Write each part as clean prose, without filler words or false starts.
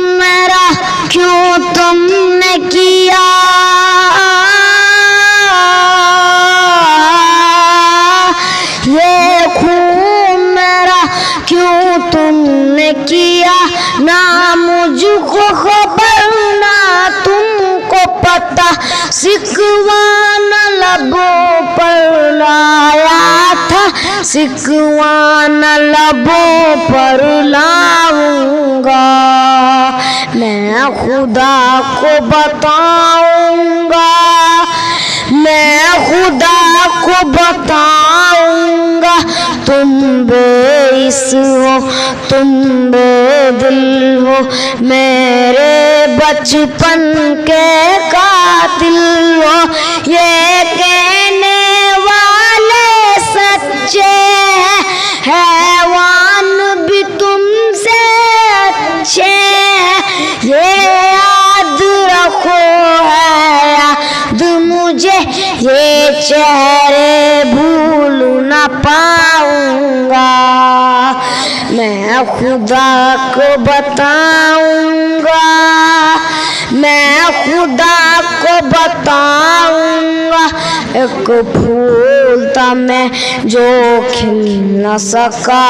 मेरा क्यों तुमने किया, ये खून मेरा क्यों तुमने किया, ना मुझको खबर ना तुमको पता, सिकवा न लबों पर लाया था, सिकवा न लबों पर लाऊंगा। मैं खुदा को बताऊंगा, मैं खुदा को बताऊंगा, तुम बेइस हो, तुम बेदिल हो, मेरे बचपन के कातिल हो। ये कहने वाले सच्चे हैं, हैवान भी तुमसे अच्छे हैं, ये याद रखो है याद मुझे, ये चेहरे भूल न पाऊंगा। मैं खुदा को बताऊंगा, मैं खुदा को बताऊंगा, एक फूल था मैं जो खिल न सका,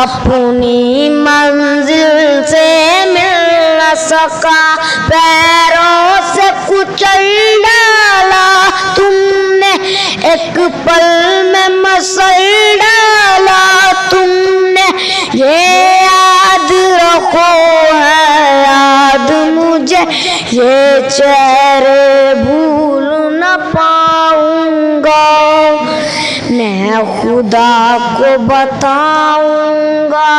अपनी मंजिल से मिल न सका, पैरों से कुचल डाला तुमने, एक पल में मसल डाला तुमने, ये याद रखो है याद मुझे, ये चेहरे भूल न पाऊंगा। मैं खुदा को बताऊंगा,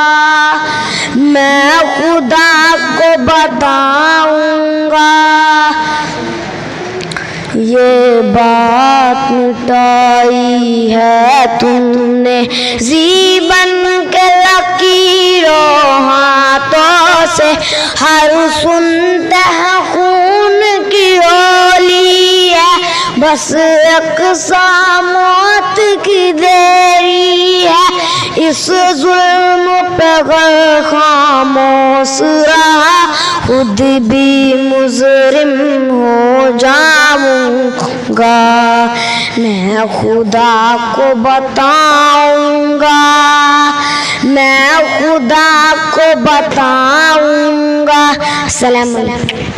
मैं खुदा को बताऊंगा, ये बात मिटाई है तुमने जीवन के लकीरों हाथों से, हर सुनते हैं खून की होली है, बस एक सा मौत की देरी है, इस जुल्म पे गैर खामोश रहा, खुद भी मुजरिम हो जाऊंगा। मैं खुदा को बताऊंगा, मैं खुदा को बताऊंगा। अस्सलाम वालेकुम।